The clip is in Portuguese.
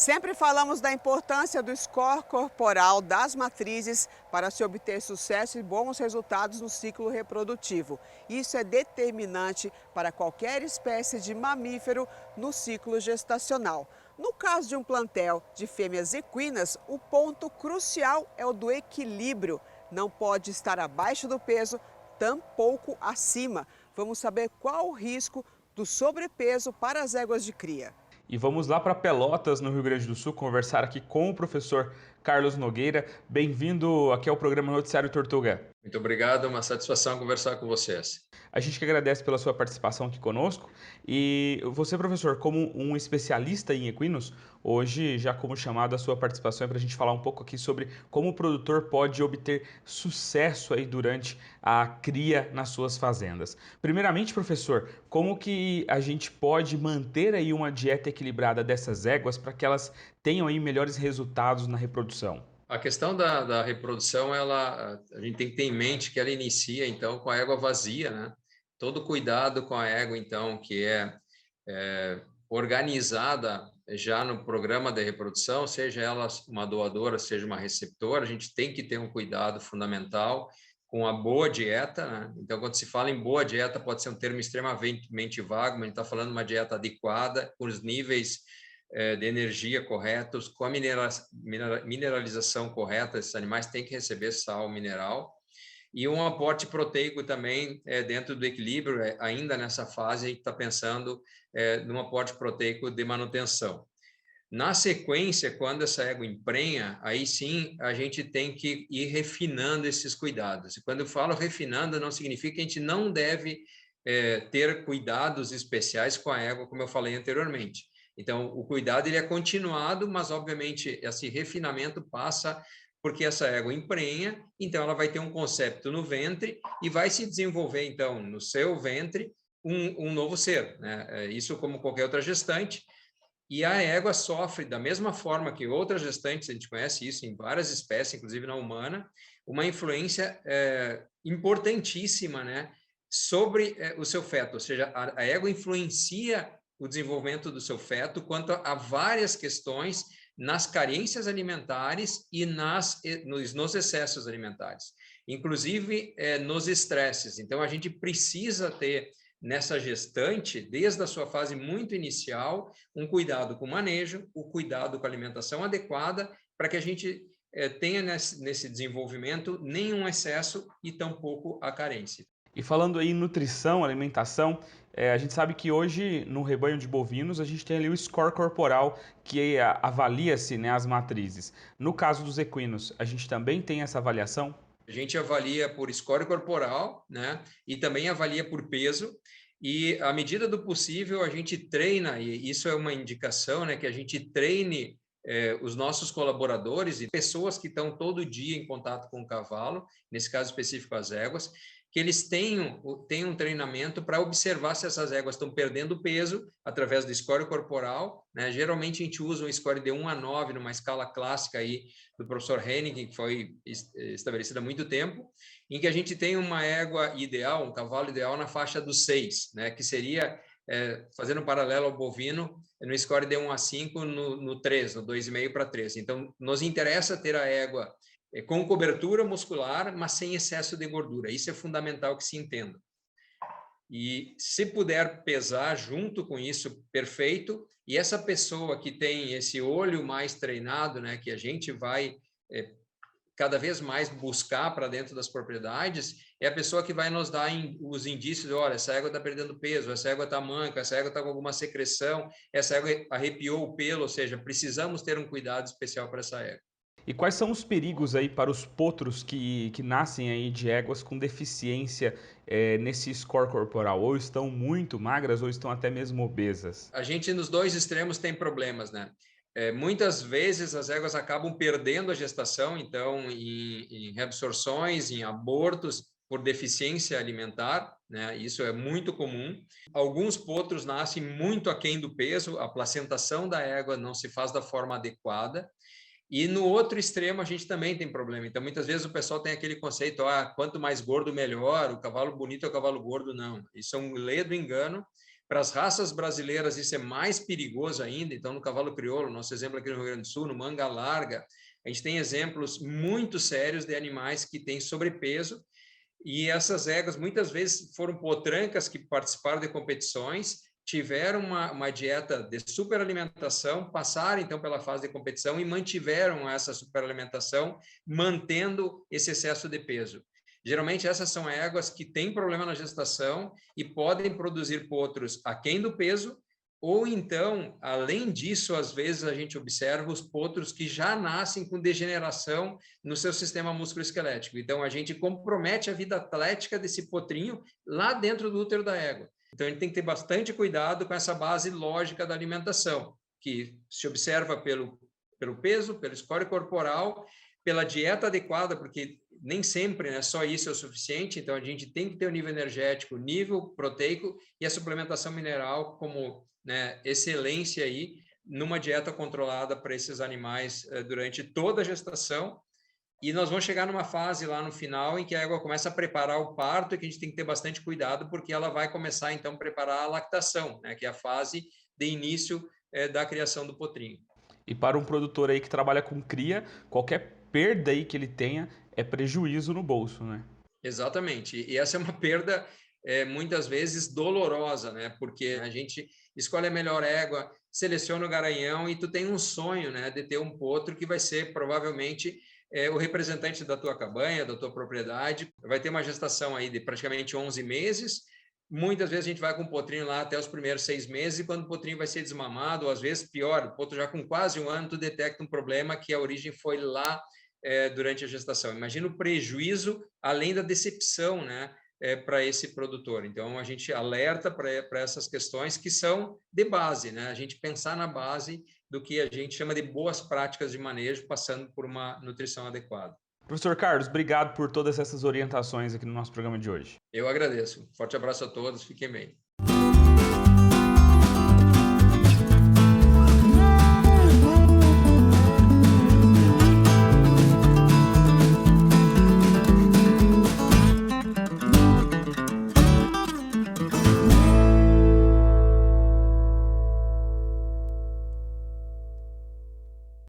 Sempre falamos da importância do score corporal das matrizes para se obter sucesso e bons resultados no ciclo reprodutivo. Isso é determinante para qualquer espécie de mamífero no ciclo gestacional. No caso de um plantel de fêmeas equinas, o ponto crucial é o do equilíbrio. Não pode estar abaixo do peso, tampouco acima. Vamos saber qual o risco do sobrepeso para as éguas de cria. E vamos lá para Pelotas, no Rio Grande do Sul, conversar aqui com o professor Carlos Nogueira. Bem-vindo aqui ao programa Noticiário Tortuga. Muito obrigado, é uma satisfação conversar com vocês. A gente que agradece pela sua participação aqui conosco. E você, professor, como um especialista em equinos, hoje já como chamado a sua participação é para a gente falar um pouco aqui sobre como o produtor pode obter sucesso aí durante a cria nas suas fazendas. Primeiramente, professor, como que a gente pode manter aí uma dieta equilibrada dessas éguas para que elas tenham aí melhores resultados na reprodução? A questão da reprodução, a gente tem que ter em mente que ela inicia, então, com a égua vazia, né? Todo cuidado com a égua, então, que é organizada já no programa de reprodução, seja ela uma doadora, seja uma receptora, a gente tem que ter um cuidado fundamental com a boa dieta, né? Então, quando se fala em boa dieta, pode ser um termo extremamente vago, mas a gente está falando de uma dieta adequada, com os níveis de energia corretos, com a mineralização correta. Esses animais têm que receber sal mineral e um aporte proteico também dentro do equilíbrio. Ainda nessa fase, a gente está pensando num aporte proteico de manutenção. Na sequência, quando essa égua emprenha, aí sim a gente tem que ir refinando esses cuidados. E quando eu falo refinando, não significa que a gente não deve ter cuidados especiais com a égua, como eu falei anteriormente. Então, o cuidado ele é continuado, mas, obviamente, esse refinamento passa porque essa égua emprenha, então ela vai ter um concepto no ventre e vai se desenvolver, então, no seu ventre, um novo ser, né? Isso como qualquer outra gestante. E a égua sofre, da mesma forma que outras gestantes, a gente conhece isso em várias espécies, inclusive na humana, uma influência importantíssima, né, sobre o seu feto. Ou seja, a égua influencia o desenvolvimento do seu feto quanto a várias questões nas carências alimentares e nos excessos alimentares, inclusive nos estresses. Então, a gente precisa ter nessa gestante, desde a sua fase muito inicial, um cuidado com o manejo, o cuidado com a alimentação adequada, para que a gente tenha nesse desenvolvimento nenhum excesso e tampouco a carência. E falando aí em nutrição, alimentação, a gente sabe que hoje no rebanho de bovinos a gente tem ali o score corporal que avalia-se, né, as matrizes. No caso dos equinos, a gente também tem essa avaliação? A gente avalia por score corporal, né? E também avalia por peso. E, à medida do possível, a gente treina, e isso é uma indicação, né? Que a gente treine os nossos colaboradores e pessoas que estão todo dia em contato com o cavalo, nesse caso específico as éguas, que eles tenham um treinamento para observar se essas éguas estão perdendo peso através do score corporal, né? Geralmente a gente usa um score de 1 a 9 numa escala clássica aí do professor Henning, que foi estabelecida há muito tempo, em que a gente tem uma égua ideal, um cavalo ideal na faixa dos 6, né? Que seria, fazendo um paralelo ao bovino, no score de 1 a 5 no 3, no 2,5 para 3. Então, nos interessa ter a égua com cobertura muscular, mas sem excesso de gordura. Isso é fundamental que se entenda. E se puder pesar junto com isso, perfeito. E essa pessoa que tem esse olho mais treinado, né, que a gente vai cada vez mais buscar para dentro das propriedades, é a pessoa que vai nos dar os indícios de, olha, essa égua está perdendo peso, essa égua está manca, essa égua está com alguma secreção, essa égua arrepiou o pelo, ou seja, precisamos ter um cuidado especial para essa égua. E quais são os perigos aí para os potros que nascem aí de éguas com deficiência nesse score corporal? Ou estão muito magras ou estão até mesmo obesas? A gente nos dois extremos tem problemas, né? Muitas vezes as éguas acabam perdendo a gestação, então em reabsorções, em abortos por deficiência alimentar, né? Isso é muito comum. Alguns potros nascem muito aquém do peso, a placentação da égua não se faz da forma adequada. E no outro extremo a gente também tem problema. Então, muitas vezes o pessoal tem aquele conceito, quanto mais gordo, melhor, o cavalo bonito é o cavalo gordo. Não, isso é um ledo engano, Para as raças brasileiras, isso é mais perigoso ainda. Então, no cavalo crioulo, nosso exemplo aqui no Rio Grande do Sul, no manga larga, a gente tem exemplos muito sérios de animais que têm sobrepeso, e essas éguas muitas vezes foram potrancas que participaram de competições, tiveram uma dieta de superalimentação, passaram então pela fase de competição e mantiveram essa superalimentação, mantendo esse excesso de peso. Geralmente essas são éguas que têm problema na gestação e podem produzir potros aquém do peso, ou então, além disso, às vezes a gente observa os potros que já nascem com degeneração no seu sistema musculoesquelético. Então, a gente compromete a vida atlética desse potrinho lá dentro do útero da égua. Então, a gente tem que ter bastante cuidado com essa base lógica da alimentação, que se observa pelo peso, pelo score corporal, pela dieta adequada, porque nem sempre, né, só isso é o suficiente. Então, a gente tem que ter o nível energético, o nível proteico e a suplementação mineral como, né, excelência aí numa dieta controlada para esses animais durante toda a gestação. E nós vamos chegar numa fase lá no final em que a égua começa a preparar o parto, e que a gente tem que ter bastante cuidado, porque ela vai começar então a preparar a lactação, né, que é a fase de início da criação do potrinho. E para um produtor aí que trabalha com cria, qualquer perda aí que ele tenha é prejuízo no bolso, né? Exatamente. E essa é uma perda muitas vezes dolorosa, né? Porque a gente escolhe a melhor égua, seleciona o garanhão e tu tem um sonho, né, de ter um potro que vai ser provavelmente o representante da tua cabanha, da tua propriedade. Vai ter uma gestação aí de praticamente 11 meses. Muitas vezes a gente vai com o potrinho lá até os primeiros 6 meses, e quando o potrinho vai ser desmamado, ou às vezes pior, o potro já com quase 1 ano, tu detecta um problema que a origem foi lá durante a gestação. Imagina o prejuízo, além da decepção, né, para esse produtor. Então, a gente alerta para essas questões que são de base, né? A gente pensar na base do que a gente chama de boas práticas de manejo, passando por uma nutrição adequada. Professor Carlos, obrigado por todas essas orientações aqui no nosso programa de hoje. Eu agradeço. Forte abraço a todos, fiquem bem.